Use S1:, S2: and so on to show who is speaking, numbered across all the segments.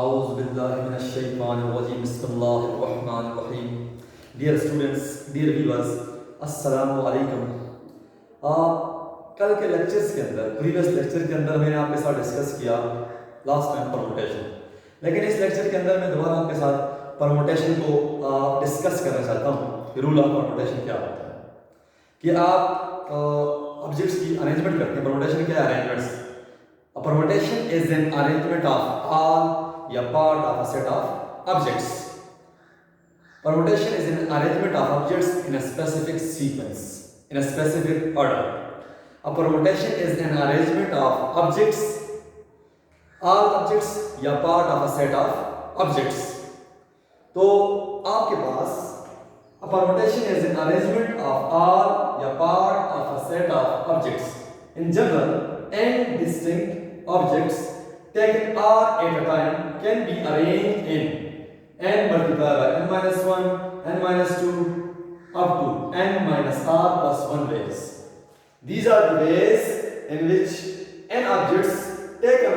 S1: Auzubillahiminash-shaytanir-rajim. Bismillahir-rahmanir-rahim. Dear students, dear viewers, अस्सलामु अलैकुम। कल के लेक्चर्स के अंदर, प्रीवियस लेक्चर के अंदर मैंने आपके साथ डिस्कस किया लास्ट टाइम परमुटेशन, लेकिन इस लेक्चर के अंदर मैं दोबारा आपके साथ परमुटेशन को डिस्कस करना चाहता हूँ कि रूल ऑफ परमुटेशन क्या होता है। कि आप ऑब्जेक्ट्स की अरेंजमेंट करते हैं। परमुटेशन क्या है? Arrangements. Permutation is an arrangement of all या part of a set of objects. Permutation is an arrangement of objects in a specific sequence, in a specific order. A permutation is an arrangement of objects, all objects या part of a set of objects. तो आपके पास a permutation is an arrangement of all या part of a set of objects. In general, n distinct objects taken r at a time can be arranged in n multiplied by n minus 1, n minus 2, up to n minus r plus 1 ways. These are the ways in which n objects taken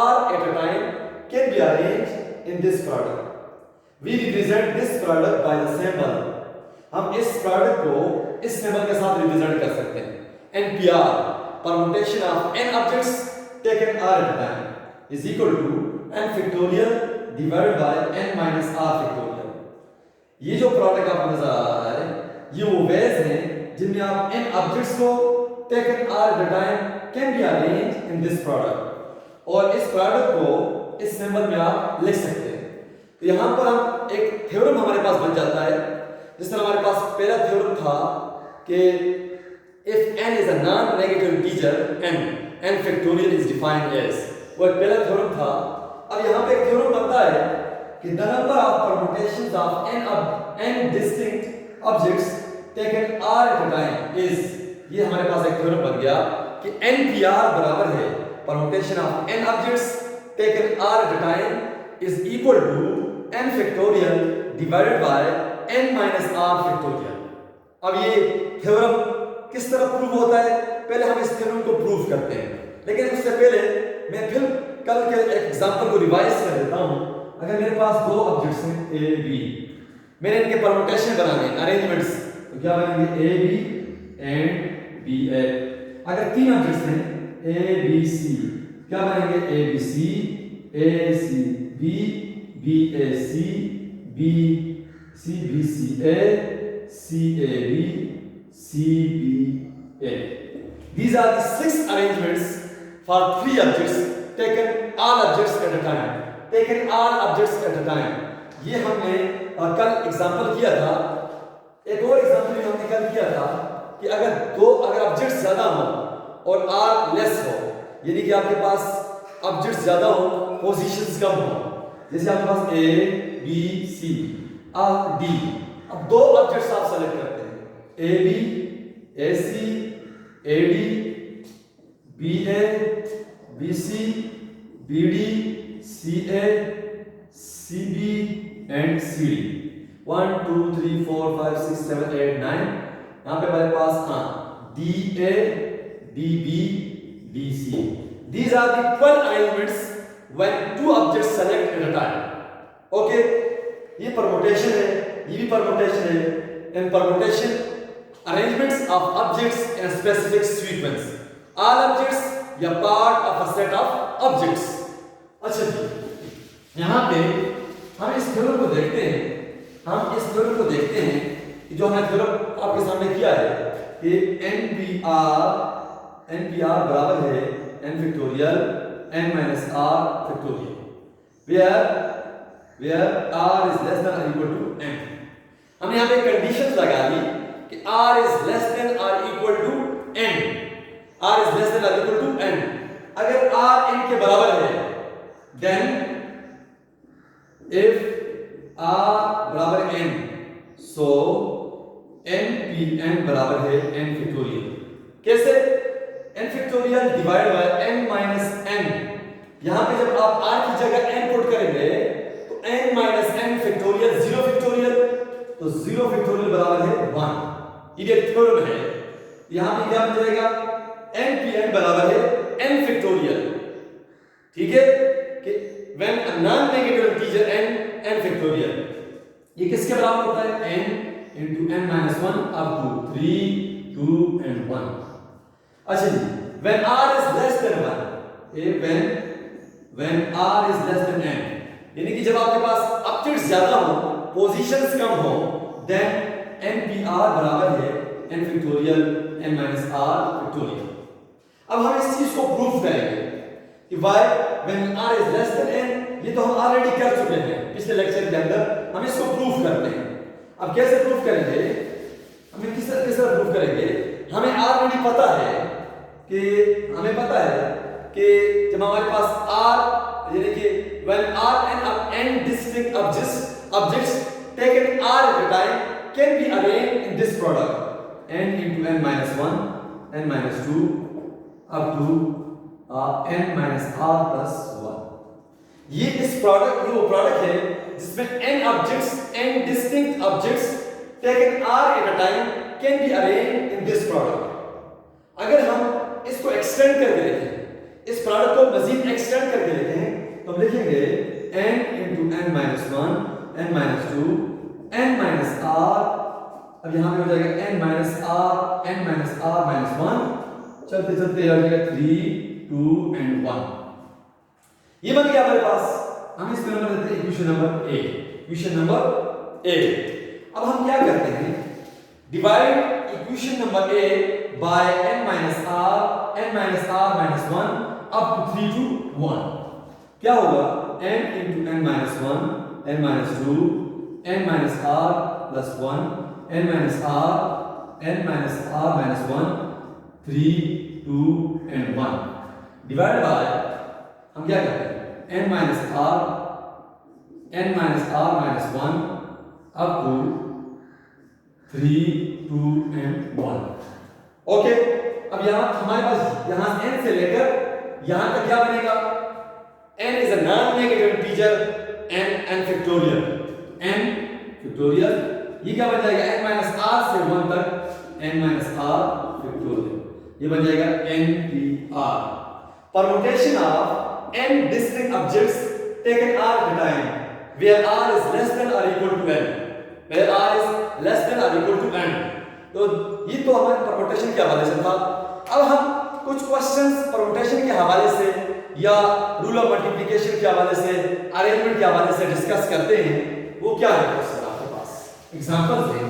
S1: r at a time can be arranged in this product. We represent this product by the symbol. हम इस product को इस symbol के साथ represent कर सकते हैं. NPR, permutation of n objects taken r at a time, is equal to n factorial divided by n minus r factorial. ये जो प्रोडक्ट आपको नजर आ रहा है, ये वो वेज हैं जिनमें आप n ऑब्जेक्ट्स को taken r at a time can be arranged in this product, और इस प्रोडक्ट को इस सिंबल में आप लिख सकते हैं. तो यहाँ पर हम एक थ्योरम हमारे पास बन जाता है. जिस तरह हमारे पास पहला थ्योरम था कि if n is a non negative integer n factorial is defined as, वो पहला थ्योरम था. अब यहाँ पे एक थ्योरम बनता है कि the number of permutations of n distinct objects taken r at a time is, ये हमारे पास एक थ्योरम बन गया कि npr बराबर है permutation of n objects taken r at a time is equal to n factorial divided by n minus r factorial. अब ये थ्योरम किस तरह प्रूव होता है? पहले हम इस थ्योरम को प्रूव करते हैं, लेकिन उससे पहले मैं फिर कल के एक एग्जांपल को रिवाइज कर देता हूं. अगर मेरे पास दो ऑब्जेक्ट्स हैं a b, मैंने इनके परमुटेशन बनाने, अरेंजमेंट्स, तो क्या बनेंगे a b and b a. अगर तीन ऑब्जेक्ट्स हैं a b c, क्या बनेंगे a b c, a c b, b a c, b c b c a, c a b, c b a. These are the six arrangements for three objects taken all objects at a time, taken all objects at a time. ये हमने कल example किया था. एक और example भी हमने कल किया था कि अगर ऑब्जेक्ट्स ज्यादा हो और r लेस हो, यानी कि आपके पास ऑब्जेक्ट्स ज्यादा हो, पोजीशंस कम हो, जैसे आपके पास a b c और d. अब दो ऑब्जेक्ट्स आप सेलेक्ट करते हैं, a b a c a d b a b c b d c a c b and c d. 1 2 3 4 5 6 7 8 9. यहाँ पे हमारे पास d a d b d c. These are the 12 arrangements when two objects select at a time. Okay, ये permutation है, ये भी permutation है. And permutation arrangements of objects in a specific sequence. All objects या part of a set of objects. अच्छा जी, यहाँ पे हम इस थ्योरम को देखते हैं. कि जो हमने थ्योरम आपके सामने किया है कि NPR बराबर है n factorial n minus r factorial, where r is less than or equal to n. हमने यहाँ पे कंडीशन लगा ली कि r is less than or equal to n. r is less than or equal to n. अगर r n के बराबर है, then if r बराबर n, so n बराबर है n फैक्टोरियल. कैसे? n factorial divide by n minus n. यहां पे जब आप r की जगह n पुट करेंगे तो n minus n factorial 0 factorial, तो 0 फैक्टोरियल बराबर है 1. ये थ्योरम है. यहां पे क्या बन जाएगा? n बराबर है n फैक्टोरियल. ठीक है कि when a non-negative integer n factorial, ये किसके बराबर होता है? n into n minus 1 up to 3, 2 and 1. अच्छा जी, when r is less than 1, when r is less than n, यानी कि जब आपके पास ऑब्जेक्ट्स ज्यादा हो, पोजीशंस कम हो, then npr बराबर है n factorial n minus r factorial. अब हम इस चीज को प्रूफ करेंगे कि why when r is less than n, ये तो हम ऑलरेडी कर चुके हैं पिछले लेक्चर के अंदर, हम इसको प्रूफ करते हैं. अब कैसे प्रूफ करेंगे? हमें किस तरह प्रूफ करेंगे? हमें ऑलरेडी पता है कि जब हमारे पास r यानी कि when r and n distinct objects taken r at a time can be arranged in this product n into n minus 1, n minus 2 up to n minus r plus 1. ये इस product, ये वो product है जिसमें n distinct objects taken r at a time can be arranged in this product. अगर हम इसको extend करके देखें, इस प्रोडक्ट को मजीद एक्सटेंड करके देखें, तो हम लिखेंगे n into n minus 1, n minus 2, n minus r. अब यहाँ पे हो जाएगा n minus r minus 1. चलते चलते आ जाएगा 3, 2 and 1. ये बन गया हमारे पास. हम इसको नंबर देते हैं equation number A. Equation number A. अब हम क्या करते हैं? Divide equation number A by n minus r minus 1 up to 3 to 1. क्या होगा? n into n minus 1, n minus 2, n minus r plus 1, n minus r minus 1, 3, 2 and 1. Divide by हम क्या करते हैं? n minus r minus 1 up to 3, 2 and 1. Okay. अब यहाँ हमारे पास यहाँ n से लेकर यहाँ तक क्या बनेगा? n is a non-negative integer n factorial. n factorial ये क्या बन जाएगा? n minus r से 1 तक n minus r factorial. ये बन जाएगा npr. Permutation of n distinct objects taken r at a time where r is less than or equal to n. Where r is less than or equal to n. तो ये तो हमारे permutation के हवाले से था. अब हम कुछ क्वेश्चंस परमुटेशन के हवाले से या रूल ऑफ मल्टीप्लिकेशन के हवाले से, अरेंजमेंट के हवाले से डिस्कस करते हैं. वो क्या है क्वेश्चन आपके पास? एग्जांपल्स हैं.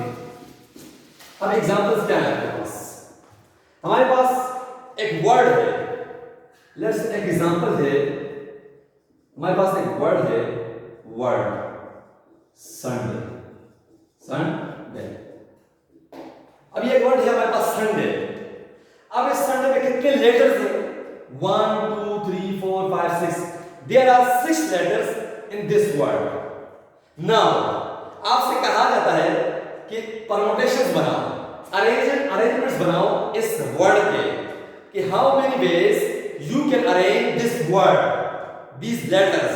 S1: अब एग्जांपल्स क्या है आपके पास? हमारे पास एक वर्ड है. लेट्स एक एग्जांपल है. हमारे पास एक वर्ड है, वर्ड संडे. संडे. अब ये वर्ड है हमारे पास संडे. अब इस संडे में कितने लेटर्स हैं? 1, 2, 3, 4, 5, 6. There are 6 letters in this word. Now, आपसे कहा जाता है कि permutations बनाओ, arrangements बनाओ इस वर्ड के, कि how many ways you can arrange this word, these letters,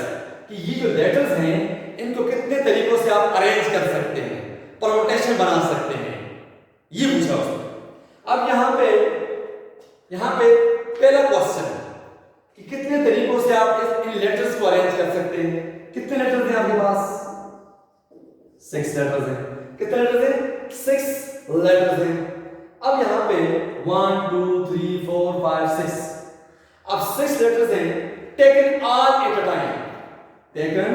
S1: कि ये जो letters हैं इनको कितने तरीकों से आप अरेंज कर सकते हैं, परमुटेशन बना सकते हैं. ये पूछा उसने. अब यहाँ पे पहला क्वेश्चन कि कितने तरीकों से आप इन लेटर्स को अरेंज कर सकते हैं. कितने लेटर्स हैं आपके पास? 6 लेटर्स हैं. कितने लेटर्स हैं? 6 लेटर्स हैं. अब यहाँ पे 1, 2, 3, 4, 5, 6. अब 6 लेटर्स हैं taken all at a time. Taken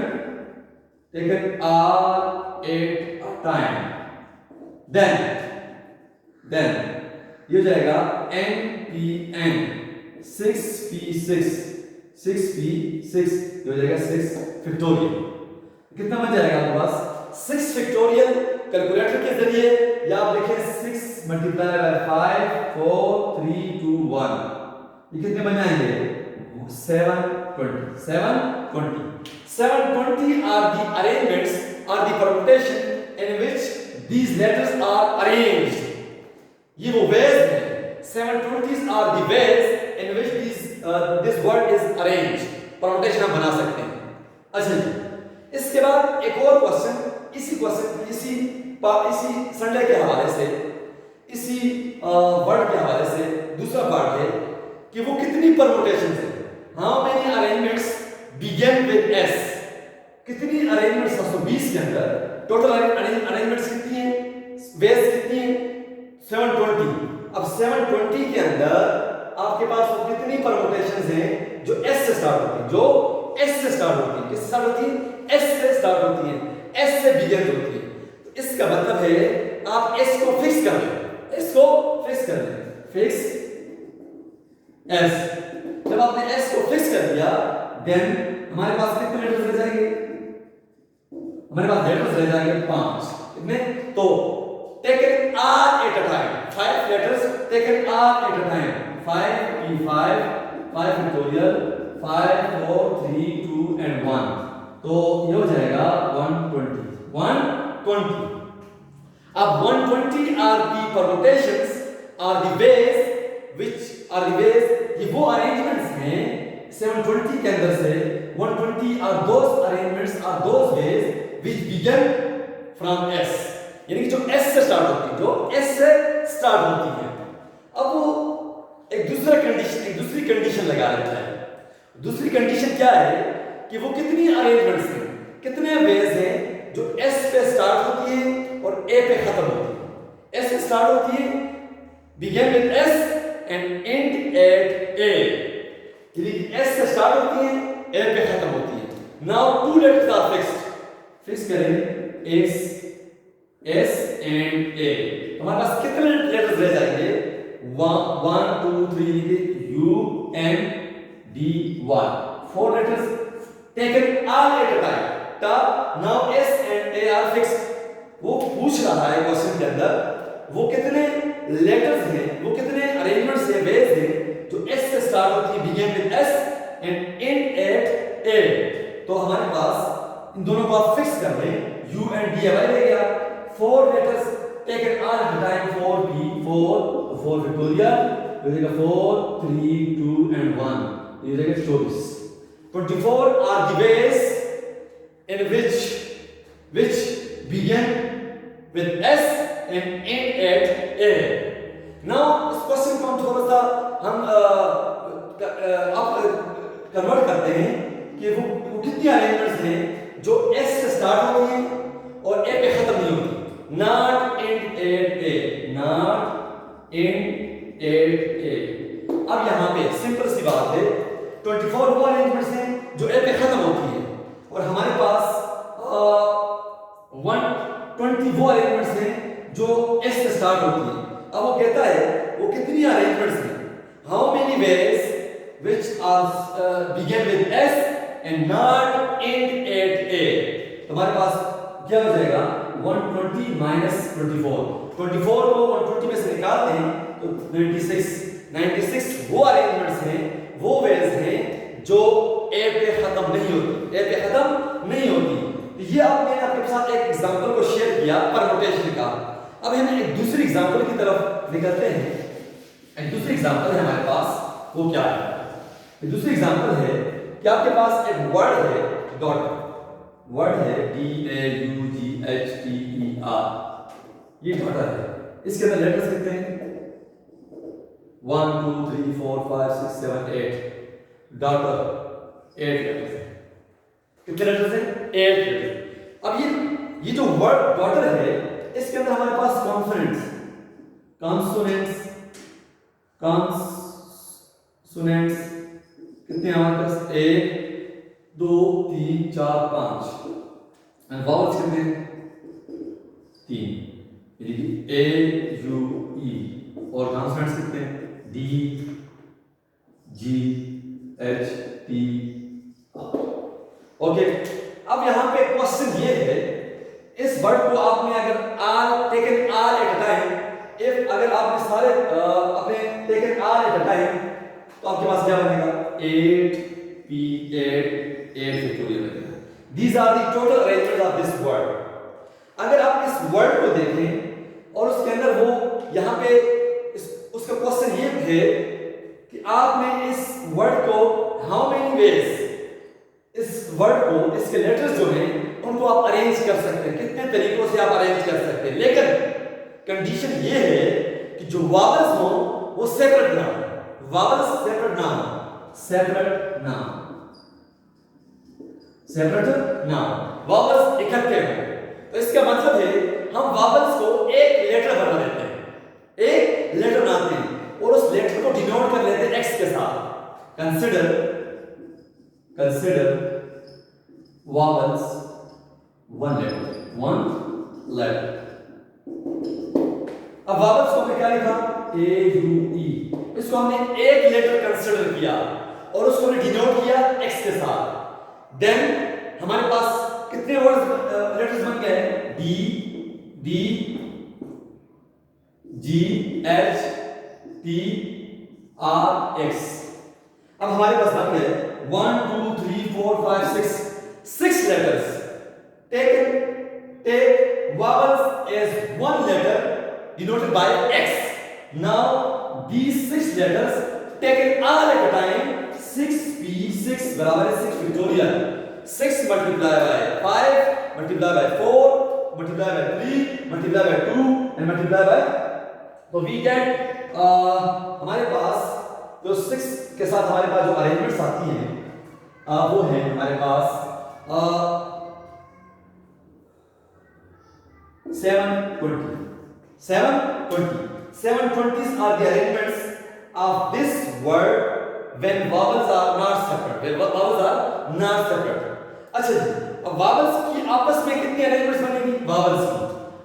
S1: all at a time. Then ये हो जाएगा NPN 6P6 ये हो जाएगा 6 फैक्टोरियल. कितना बन जाएगा आपके पास? 6 फैक्टोरियल कैलकुलेटर के जरिए, या आप देखें 6 मल्टीप्लाई बाय 5, 4, 3, 2, 1. ये कितने बन जाएंगे? 720. 720 are the arrangements or the permutation in which these letters are arranged. ये वो ways हैं. 720s are the ways in which this word is arranged. Permutation हम बना सकते हैं. अच्छा जी. इसके बाद एक और क्वेश्चन इसी संडे के हवाले से, इसी वर्ड के हवाले से दूसरा पार्ट है कि वो कितनी परमुटेशन है. How many arrangements begin with S. कितनी अरेंजमेंट्स 720 के अंदर टोटल अरेंजमेंट्स कितनी है, वेज कितनी है 720। अब 720 के अंदर आपके पास वो कितनी परमुटेशंस हैं जो S से स्टार्ट होती है, जो S से स्टार्ट होती है, किससे स्टार्ट होती है, S से स्टार्ट होती है, S से बिगिन होती है। तो इसका मतलब है आप S को फिक्स कर लें, S को फिक्स कर लें, फिक्स S। जब आपने S को फिक्स कर दिया देन हमारे पास कितने लेटर्स रह जाएंगे, हमारे पास लेटर्स रह जाएंगे 5। कितने, तो taken R at a time, 5 letters taken R at a time, 5 P5 5 factorial 5 4 3 2 and 1, तो ये हो जाएगा 120। अब 120 are the permutations, are the ways which are the ways, ये वो अरेंजमेंट्स हैं 720 के अंदर से 120 are those arrangements, are those ways which begin from S, यानी कि जो S से स्टार्ट होती है, जो S से स्टार्ट होती है। अब वो एक दूसरी कंडीशन लगा लेता है। दूसरी कंडीशन क्या है कि वो कितनी अरेंजमेंट्स हैं, कितने वेज हैं जो S पे स्टार्ट होती है और A पे खत्म होती है। S से स्टार्ट होती है, begin with S and end at A, यानी कि S से स्टार्ट होती है, A पे खत्म होती है। Now two letters are fixed, fix करें S and A, हमारे पास कितने लेटर्स रह जाएंगे 1 2 3 U N D Y, 4 letters taken all at a time। Now S and A are fixed। वो पूछ रहा है क्वेश्चन के अंदर वो कितने लेटर्स हैं, वो कितने अरेंजमेंट्स हैं, वेज हैं जो S से स्टार्ट होती है, begin with S and end at A। तो हमारे पास इन दोनों को आप फिक्स कर लें, U and D रह गया, 4 letters taken all at a time, 4 P 4 factorial, ये हो जाएगा 4 3 2 and 1, ये हो जाएगा 24। 24 are the ways in which begin with S and end at A। Now इस क्वेश्चन को हम थोड़ा सा हम कन्वर्ट करते हैं कि वो कितनी अरेंजमेंट्स हैं जो S से स्टार्ट होती हैं और A पे खत्म नहीं होती। Not end at A, not end at A। अब यहाँ पे सिंपल सी बात है, 24 वो अरेंजमेंट्स हैं जो A पे खत्म होती है और हमारे पास 120 वो अरेंजमेंट्स हैं जो S से स्टार्ट होती है। अब वो कहता है वो कितनी अरेंजमेंट्स हैं, how many ways which are begin with S and not end at A। हमारे पास क्या हो जाएगा 120 minus 24, 24 को 120 में से निकाल दें तो 96 वो अरेंजमेंट्स हैं, वो वेज हैं जो A पे खत्म नहीं होती, A पे खत्म नहीं होती। ये आपने आपके साथ एक एग्जांपल को शेयर किया परमुटेशन का। अब हम एक दूसरी एग्जांपल की तरफ निकलते हैं। एक दूसरी एग्जांपल है हमारे पास, वो क्या है, एक दूसरी एग्जांपल है कि आपके पास एक वर्ड है, डॉट वर्ड है DAUGHTER, ये डॉटर है, इसके अंदर लेटर्स कितने हैं 1 2 3 4 5 6 7 8, डॉटर 8 लेटर्स है। कितने लेटर्स हैं 8 लेटर्स। अब ये जो वर्ड डॉटर है इसके अंदर हमारे पास कॉन्सोनेंट्स कितने हैं हमारे पास 1 2 3 4 5 एंड वावल्स कितने 3, यानी कि A U E, और कॉन्सोनेंट्स कितने D G H T R। Okay, अब यहां पे क्वेश्चन ये है, इस वर्ड को आपने अगर taken R at a time, if अगर आपने सारे अपने taken R at a time तो आपके पास क्या बनेगा 8 P8 factorial बनेगा। These are the total arrangements of this word। अगर आप इस वर्ड को देखें और उसके अंदर वो यहाँ पे उसका क्वेश्चन ये है कि आपने इस वर्ड को हाउ मेनी वेज, इस वर्ड को इसके लेटर्स जो हैं उनको आप अरेंज कर सकते हैं, कितने तरीकों से आप अरेंज कर सकते हैं, लेकिन कंडीशन ये है कि जो वावल्स हो वो सेपरेट ना हो, वावल्स सेपरेट ना हो, सेपरेट ना हो। सेपरेट नाउन, वावल्स इकट्ठे हैं। तो इसका मतलब है हम वावल्स को एक लेटर बना देते हैं, एक लेटर बनाते हैं और उस लेटर को डिनोट कर लेते हैं एक्स के साथ। Consider vowels one letter. अब वावल्स को हमने क्या लिखा, ए यू ई, इसको हमने एक लेटर कंसिडर किया और उसको हमने डिनोट किया एक्स के साथ। देन हमारे पास कितने वर्ड्स लेटर्स बन गए, D D G H T R x. अब हमारे पास बन गए 1 2 3 4 5 6 letters. Take vowels as one letter denoted by X. Now these 6 letters taken all at a time. 6 बराबर है 6 Victorian. 6 multiplied by 5 multiplied by 4 multiplied by 3 multiplied by 2 and multiplied by, तो we get हमारे पास जो 6 के साथ हमारे पास जो arrangements आती हैं वो है हमारे पास 720s are the arrangements of this word when vowels are not separate. अच्छा जी, अब vowels की आपस में कितनी अरेंजमेंट्स बनेगी, vowels की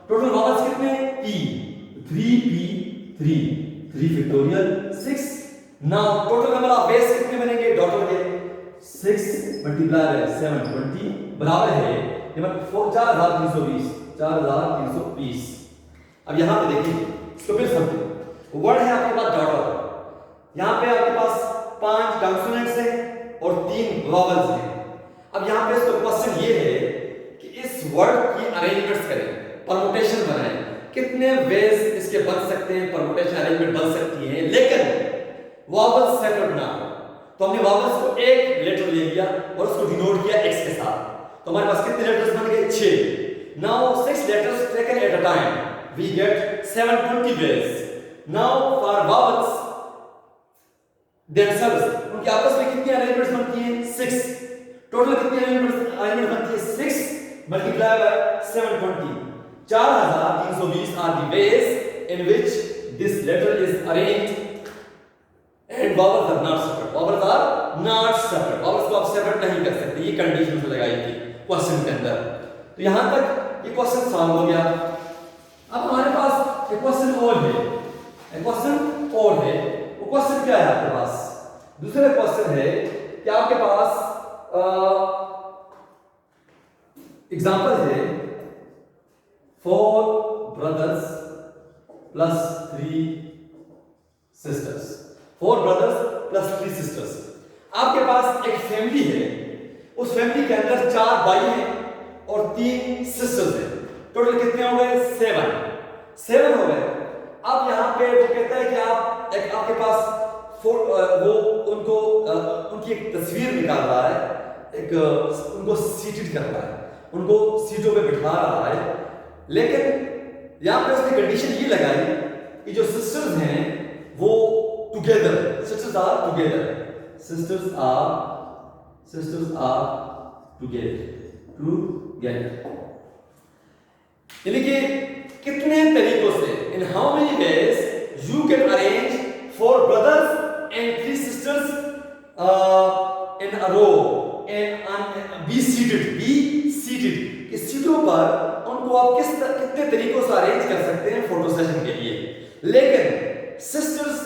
S1: टोटल vowels कितने हैं, 3 factorial 6. now total number of ways कितने बनेंगे डॉटर के, 6 multiplied by 720 बराबर है 4320। अब यहां पे देखिए, इसको फिर समझिए। वर्ड है आपके पास डॉटर, यहां पे आपके पास 5 कंसोनेंट्स हैं और 3 वॉवल्स हैं। अब यहां पे इसका क्वेश्चन ये है कि इस वर्ड की अरेंजमेंट्स करें, परमुटेशन बनाएं, कितने वेज इसके बन सकते हैं, परमुटेशन अरेंजमेंट बन सकती है, लेकिन वॉवल्स सेपरेट ना हो। तो हमने वॉवल्स को एक लेटर ले लिया और उसको डिनोट किया एक्स के साथ। तो हमारे पास कितने लेटर्स बन गए, 6। Now 6 letters taken at a time, we get 720 ways. Now for vowels themselves, उनकी आपस में कितनी अरेंजमेंट्स बनती हैं, 6। टोटल कितनी अरेंजमेंट बनती है, 6 multiplied by 720, 4320 are the ways in which this letter is arranged. And vowels are not separate. Vowels को आप सेपरेट नहीं कर सकते, ये कंडीशन से लगाई थी क्वेश्चन के अंदर। तो यहां तक ये क्वेश्चन सॉल्व हो गया। अब हमारे पास एक क्वेश्चन और है, वो क्वेश्चन क्या है आपके पास, दूसरा क्वेश्चन है कि आपके पास एग्जांपल है 4 brothers plus 3 sisters। 4 brothers plus 3 sisters। आपके पास एक फैमिली है, उस फैमिली के अंदर 4 भाई हैं और 3 सिस्टर्स हैं। टोटल कितने हो गए, 7 हो गए। अब यहाँ पे वो कहता है कि आप एक आपके पास वो उनको उनकी एक तस्वीर निकाल रहा है, एक उनको सीटेड कर रहा है, उनको सीटों पे बिठा रहा है। लेकिन यहाँ पे उसने कंडीशन ये लगाई कि जो सिस्टर्स हैं वो टुगेदर, सिस्टर्स आर टुगेदर यानी कि कितने तरीकों से, in how many ways you can arrange 4 brothers and 3 sisters in a row and be seated कि सीटों पर उनको आप कितने तरीकों से अरेंज कर सकते हैं फोटो सेशन के लिए। लेकिन सिस्टर्स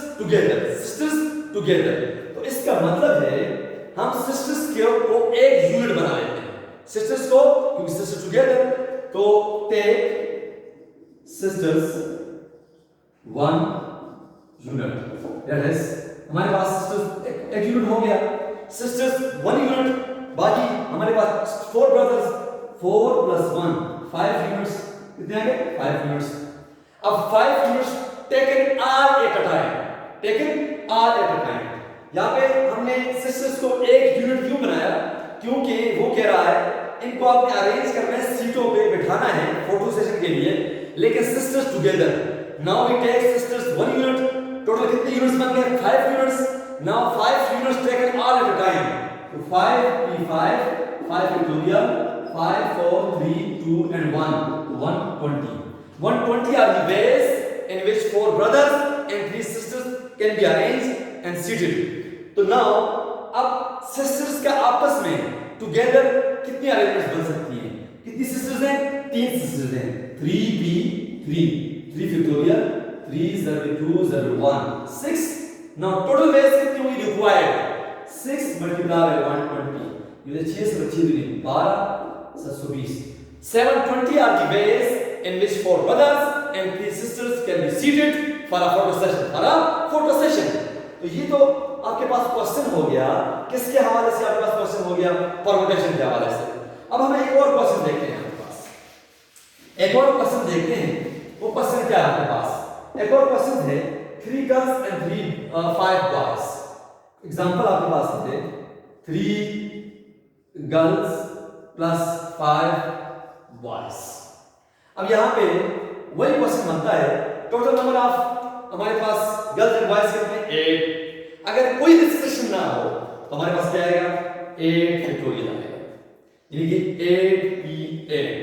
S1: टुगेदर, तो इसका मतलब है हम सिस्टर्स को एक यूनिट बना लेते हैं, सिस्टर्स को, क्योंकि सिस्टर टुगेदर, तो take sisters 1 unit. That is हमारे पास सिस्टर्स एक यूनिट हो गया, सिस्टर्स 1 यूनिट। बाकी हमारे पास 4 brothers, 4 + 1 5 यूनिट्स, कितने आ गए, 5 यूनिट्स। अब 5 units taken all at a time। यहाँ पे हमने सिस्टर्स को एक यूनिट क्यों बनाया, क्योंकि वो कह रहा है इनको आपने अरेंज करना है, सीटों पे बिठाना है फोटो सेशन के लिए, लेकिन sisters together. Now we take sisters 1 unit. Total कितने यूनिट्स बन गए, 5 units. Now 5 units taken all at a time, तो 5 + 5 5 factorial, 5, 4, 3, 2 and 1, 120. 120 are the ways in which 4 brothers and 3 sisters can be arranged and seated. तो now अब sisters का आपस में together कितनी अरेंजमेंट्स बन सकती हैं? कितनी sisters हैं? 3 sisters हैं. 3p 3 factorial, 3 0 2 0 1 6. Now total ways कितनी हुई required? 6 multiplied by 120. ये 6 से 6 दूनी 12 720. 720 are the ways in which 4 brothers and 3 sisters can be seated for a photo session. For a photo session. तो ये तो आपके पास क्वेश्चन हो गया. किसके हवाले से आपके पास क्वेश्चन हो गया? परमुटेशन के हवाले से. अब हम एक और क्वेश्चन देखते हैं आपके पास. एक और क्वेश्चन देखते हैं. वो क्वेश्चन क्या है आपके पास? एक और क्वेश्चन है 3 girls and 5 boys. एग्जांपल आपके पास है 3 girls plus 5 boys. अब यहाँ पे वही क्वेश्चन बनता है. टोटल नंबर ऑफ हमारे पास गर्ल्स एंड बॉयज कितने? 8. अगर कोई रिस्ट्रिक्शन ना हो तो हमारे पास क्या आएगा? 8 फैक्टोरियल आएगा. यानी कि 8p8.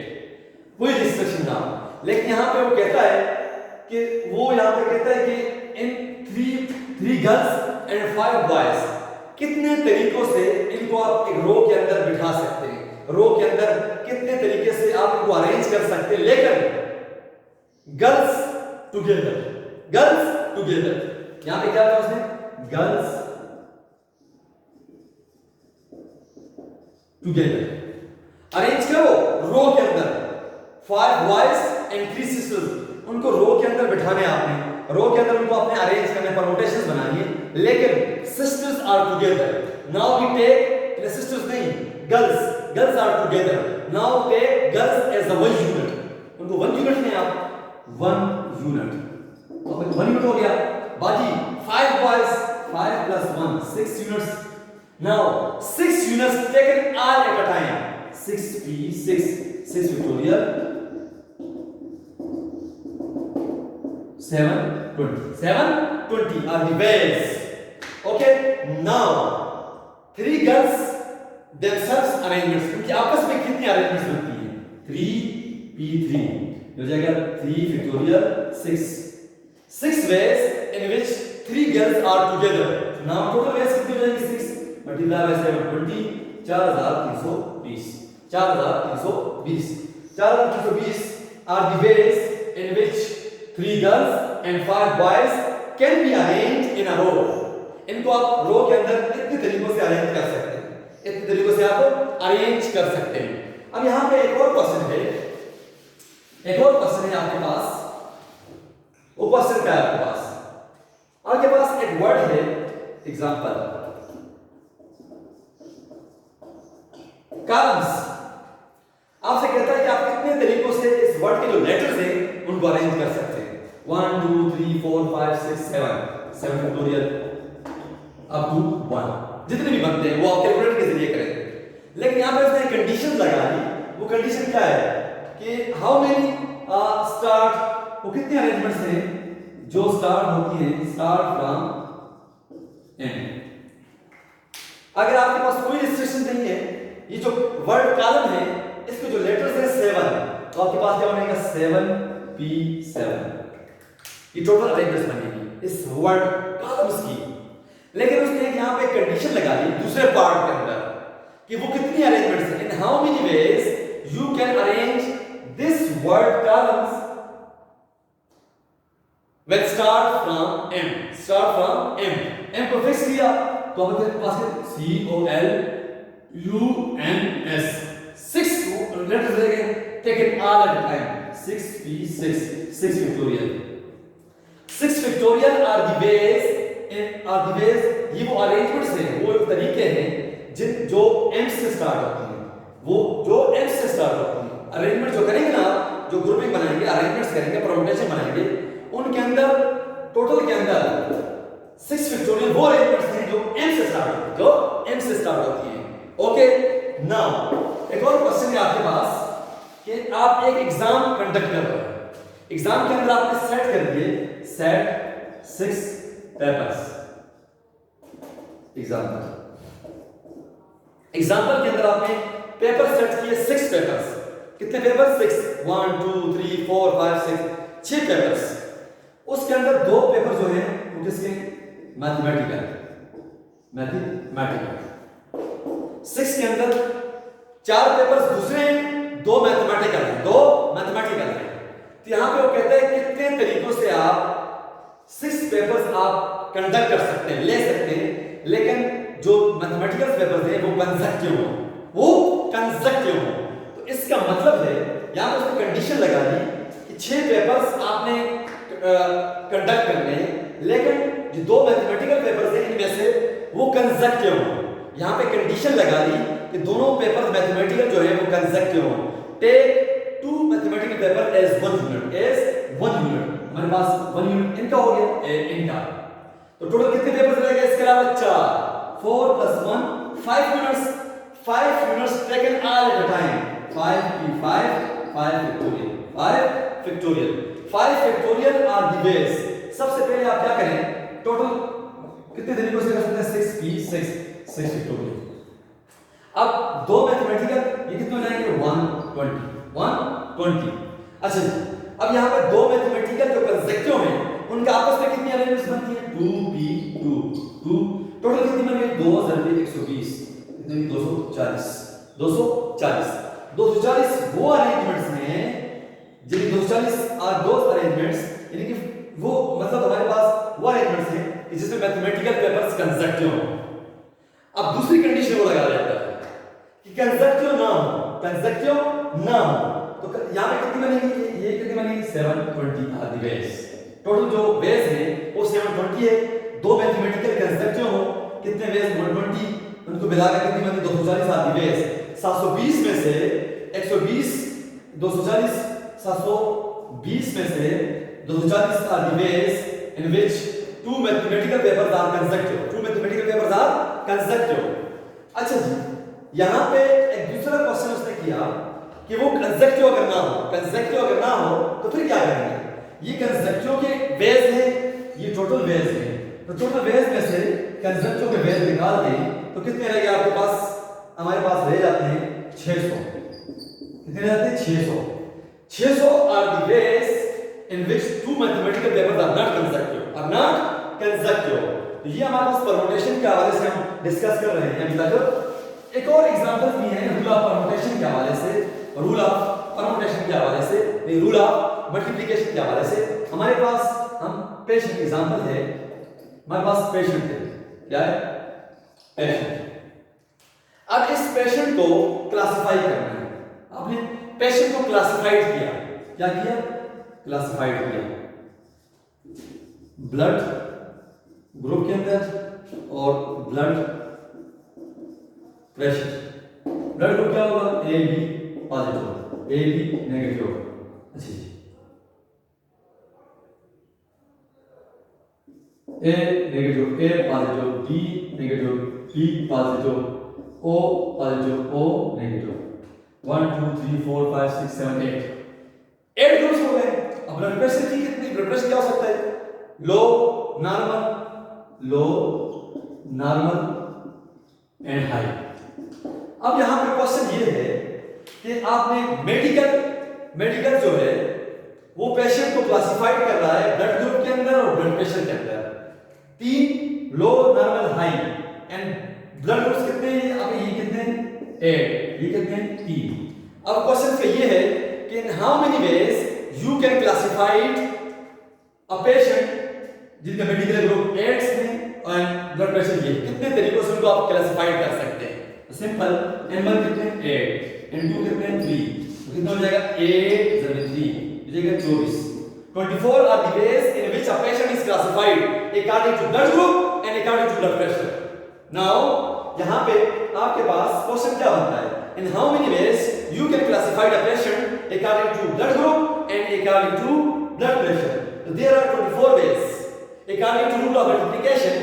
S1: कोई रिस्ट्रिक्शन ना हो. लेकिन यहाँ पे वो कहता है कि वो यहाँ पे कहता है कि इन 3 गर्ल्स एंड 5 बॉयज कितने तरीकों से इनको आप एक रो के अंदर बिठा सकते हैं. रो के अंदर कितने तरीके से आप इनको अरेंज कर सकते हैं. लेकिन गर्ल्स टुगेदर यहां पे क्या था उसने? गर्ल्स टुगेदर अरेंज करो रो के अंदर. 5 बॉयज एंड 3 सिस्टर्स उनको रो के अंदर बिठाने आपने. रो के अंदर उनको अपने अरेंज करने परमुटेशंस बनानी है. लेकिन sisters are together. Now we take sisters नहीं, girls are together. Now take girls as a 1 unit. उनको 1 यूनिट में आप 1 यूनिट. तो 1 यूनिट हो गया. बाकी 5 boys 5 plus 1 6 units. Now 6 units taken all at a time. 6p6 factorial 720 are the ways. Okay, now 3 girls themselves arrangements. उनकी आपस में कितनी अरेंजमेंट्स बनती हैं? 3p3 हो जाएगा 3 factorial 6 ways in which 3 girls are together. Now total ways कितनी हो जाएंगी? 6 multiply by 720 4320 4320 are the ways in which 3 girls and 5 boys can be arranged in a row. इनको आप रो के अंदर इतने तरीकों से अरेंज कर सकते हैं. इतने तरीकों से आप अरेंज कर सकते हैं. अब यहाँ पे एक और क्वेश्चन है. आपके पास. वो क्वेश्चन क्या है आपके पास? आपके पास एक वर्ड है एग्जांपल कॉलम्स. आपसे कहता है कि आप कितने तरीकों से इस वर्ड के जो लेटर्स हैं उनको अरेंज कर सकते हैं. 1 2 3 4 5 6 7 फैक्टोरियल अप टू 1 जितने भी बनते हैं वो आप कैलकुलेटर के जरिए करें. लेकिन यहां पे उसने कंडीशन लगा दी. वो कंडीशन क्या है कि हाउ मेनी स्टार्ट. वो कितने अरेंजमेंट्स हैं जो स्टार्ट होती है स्टार्ट फ्रॉम एंड. अगर आपके पास कोई रिस्ट्रिक्शन नहीं है, ये जो वर्ड कॉलम है इसके जो लेटर्स हैं 7, तो आपके पास क्या बनेगा? 7p7. ये टोटल अरेंजमेंट्स बनेगी इस वर्ड कॉलम्स की. लेकिन उसने यहां पे कंडीशन लगा दी दूसरे पार्ट के अंदर कि वो कितनी अरेंजमेंट्स हैं. In how many ways you can arrange this word columns when start from m. m को फिक्स किया तो हमारे पास है COLUMS. 6 लेटर्स रहेंगे taken all at a time. 6p6 factorial. 6 factorial are the ways. ये वो अरेंजमेंट्स हैं, वो तरीके हैं जो m से स्टार्ट होती हैं. वो जो m से स्टार्ट होती हैं अरेंजमेंट जो करेंगे ना, जो ग्रुपिंग बनाएंगे, अरेंजमेंट्स करेंगे, परमुटेशन बनाएंगे, उनके अंदर टोटल के अंदर 6 फैक्टोरियल वो अरेंजमेंट्स हैं जो m से स्टार्ट होती हैं. ओके, नाउ एक और क्वेश्चन है आपके पास कि आप एक एग्जाम कंडक्ट कर रहे हैं. एग्जाम के अंदर आपने सेट कर दिए सेट 6 पेपर्स. एग्जाम्पल के अंदर आपने पेपर सेट किए 6 पेपर्स। कितने पेपर? 6, 1 2 3 4 5 6, 6 पेपर्स। उसके अंदर 2 पेपर जो है वो किसके? मैथमेटिकल। 6 के अंदर 4 पेपर्स दूसरे हैं, 2 मैथमेटिकल हैं, 2 मैथमेटिकल हैं। तो यहां पे वो कहते हैं कितने तरीकों से आप 6 पेपर्स आप कंडक्ट कर सकते हैं, ले सकते हैं, लेकिन जो मैथमेटिकल पेपर्स हैं वो कंसेक्टिव हो, वो कंसेक्टिव हो। तो इसका मतलब है यहां पर उसने कंडीशन लगा दी कि 6 पेपर्स आपने कंडक्ट करने हैं, लेकिन जो 2 मैथमेटिकल पेपर्स हैं इनमें से वो कंसेक्टिव हो। यहां पे कंडीशन लगा दी कि दोनों पेपर मैथमेटिकल जो है वो कंसेक्टिव हो। Take 2 mathematical paper as 1 unit, हमारे पास 1 यूनिट इनका हो गया, इनका। तो टोटल कितने पेपर्स रहेगा? इसके अलावा 4, 4 + 1 5 units, 5 units taken all at a time. 5 की 5 factorial, 5 factorial are the ways. सबसे पहले आप क्या करें? टोटल कितने तरीकों से कर सकते हैं? 6 की 6 फैक्टोरियल। अब 2 मैथमेटिकल ये कितने हो जाएंगे? 120। अच्छा जी, अब यहां पर 2 मैथमेटिकल जो कंसेक्टिव हैं उनका आपस में कितनी अरेंजमेंट्स बनती है? 2 टोटल कितनी बन गई? 2 × 120 कितनी? 240 वो अरेंजमेंट्स हैं, जिन 240 आर दोस अरेंजमेंट्स, यानी कि वो मतलब हमारे पास वो अरेंजमेंट्स हैं कि जिसमें मैथमेटिकल पेपर्स कंसेक्टिव हो। अब दूसरी कंडीशन वो लगा देता है कि कंसेक्टिव ना हो, तो यहां पे कितनी बनेगी? ये कितनी बनेगी? 720 आर द बेस। टोटल जो बेस है वो 720 है। 2 मैथमेटिकल कंसेक्टिव हो, कितने बेस? 120, उनको मिलाकर कितनी बनी? 240 आर द बेस। 720 में से 120, 240 720 में से 240 are the ways in which 2 mathematical papers are consecutive। अच्छा जी, यहां पे एक दूसरा क्वेश्चन उसने किया कि वो कंसेक्टिव अगर ना हो तो फिर क्या करेंगे? ये कंसेक्टिव के बेस है, ये टोटल बेस है, तो टोटल बेस में से कंसेक्टिव के बेस निकाल दें तो कितने रहेंगे आपके पास? हमारे पास रह जाते हैं 600। कितने रहते हैं? 600 are the base in which 2 mathematical papers are not consecutive। तो ये हमारे पास परमुटेशन के हवाले से हम डिस्कस कर रहे हैं अभी तक। एक और एग्जांपल भी है रूल ऑफ परमुटेशन के हवाले से, रूल ऑफ मल्टीप्लिकेशन के हवाले से। हमारे पास हम पेशेंट एग्जांपल है, हमारे पास पेशेंट है, क्या है? पेशेंट। अब इस पेशेंट को क्लासिफाई करना है। आपने पेशेंट को क्लासिफाइड किया, क्या किया? क्लासिफाइड किया ब्लड ग्रुप के अंदर और ब्लड प्रेशर। ब्लड ग्रुप क्या होगा? A B positive, A B negative. अच्छा जी, A negative, A positive, B negative, B positive, O positive, O negative. 1 2 3 4 5 6 7 8 groups हो गए। अब ब्लड प्रेशर की कितनी? ब्लड प्रेशर क्या हो सकता है? लो, नॉर्मल एंड हाई। अब यहां पे क्वेश्चन ये है कि आपने मेडिकल जो है वो पेशेंट को क्लासिफाइड कर रहा है ब्लड ग्रुप के अंदर और ब्लड प्रेशर के अंदर। 3 low, normal, high and blood groups कितने हैं? अब ये कितने? 8, ये कितने? 3। अब क्वेश्चन पे ये है कि in how many ways you can classified a patient जिनका मेडिकल ग्रुप 8 है और ब्लड प्रेशर ये, कितने तरीकों से उनको आप क्लासिफाइड कर सकते हैं? सिंपल, n1 कितने? 8, n2 कितने? 3, तो कितना हो जाएगा? 8 × 3 हो जाएगा 24। 24 are the ways in which a patient is classified according to blood group and according to blood pressure। now यहां पे आपके पास क्वेश्चन क्या बनता है? in how many ways you can classify a patient according to blood group and according to blood pressure। so there are 24 ways according to rule of multiplication।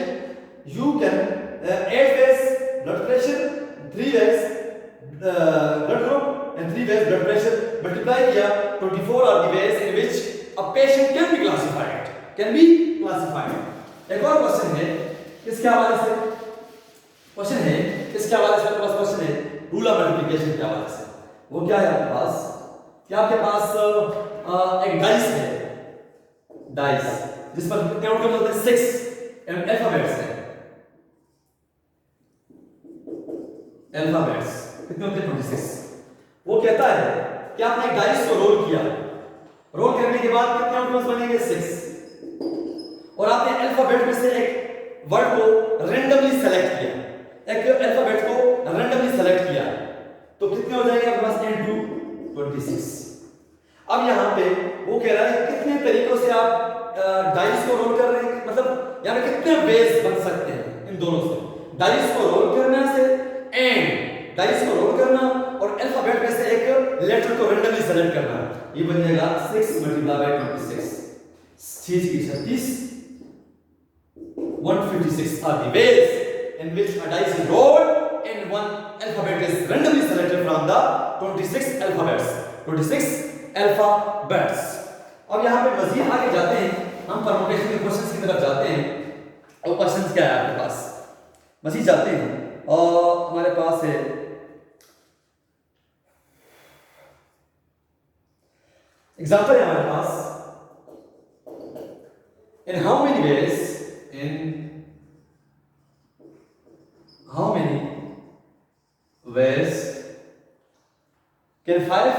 S1: you can 8 ways blood pressure, 3 ways blood group and 3 ways blood pressure multiply किया 24 are the ways in which a patient can be classified। एक और question है किसके हवाले से? Question है किसके हवाले से? क्वेश्चन है रूल ऑफ मल्टीप्लिकेशन की वजह से। वो क्या है आपके पास, कि आपके पास एक डाइस है, डाइस जिस पर कितने आउटकम होते हैं, 6 अल्फाबेट्स हैं, अल्फाबेट्स कितने होते हैं, 26। वो कहता है कि आपने एक डाइस को रोल किया, रोल करने के बाद कितने आउटकम्स बनेंगे, 6, और आपने अल्फाबेट में से एक वर्ड को रैंडमली सेलेक्ट किया, एक अल्फाबेट को रैंडमली सेलेक्ट किया, तो कितने हो जाएंगे आपके पास, n2 26। अब यहां पे वो कह रहा है कितने तरीकों से आप डाइस को रोल कर रहे हैं, मतलब यहां पे कितने वेज बन सकते हैं इन दोनों से, डाइस को रोल करना से एंड डाइस को रोल करना और अल्फाबेट में से एक लेटर को रैंडमली सेलेक्ट करना। ये बन जाएगा 6 × 26, 6 की 36, 156 are the ways in which a dice is rolled and one alphabet is randomly selected from the 26 alphabets, 26 alphabets। अब यहाँ पे मजीद आगे जाते हैं, हम परमुटेशन के क्वेश्चंस की तरफ जाते हैं। और क्वेश्चंस क्या है आपके पास, मजीद जाते हैं और हमारे पास है एग्जांपल है हमारे पास, in how many ways can five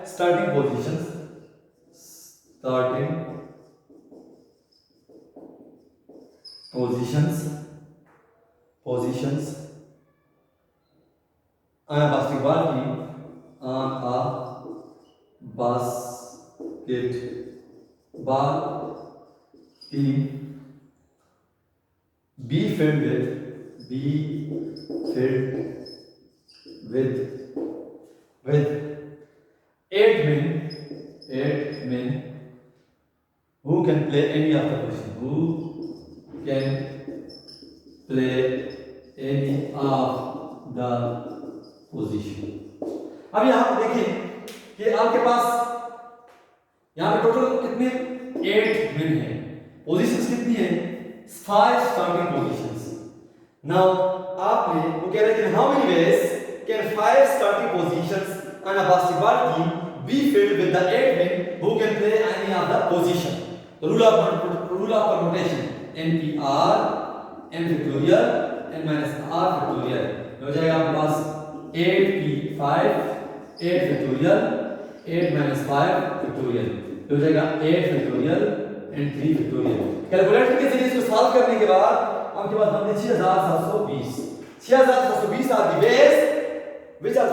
S1: starting positions on a basketball team be filled with 8 men who can play any of the position। अब यहां पर देखिए कि आपके पास यहां पे टोटल कितने 8 men हैं, पोजीशंस कितनी है, 5 स्टार्टिंग पोजीशंस। नाउ आपने वो कह रहे हैं कि how many ways can 5 starting positions on a basketball team be filled with the 8 men who can play any of the position। Rule of permutation, NPR n factorial n minus r factorial हो जाएगा आपके पास 8p5 8 factorial 8 minus 5 factorial हो जाएगा 8 factorial and 3 factorial. Calculator के जरिए इसको solve करने के बाद आपके पास बनते 6720 are the ways which are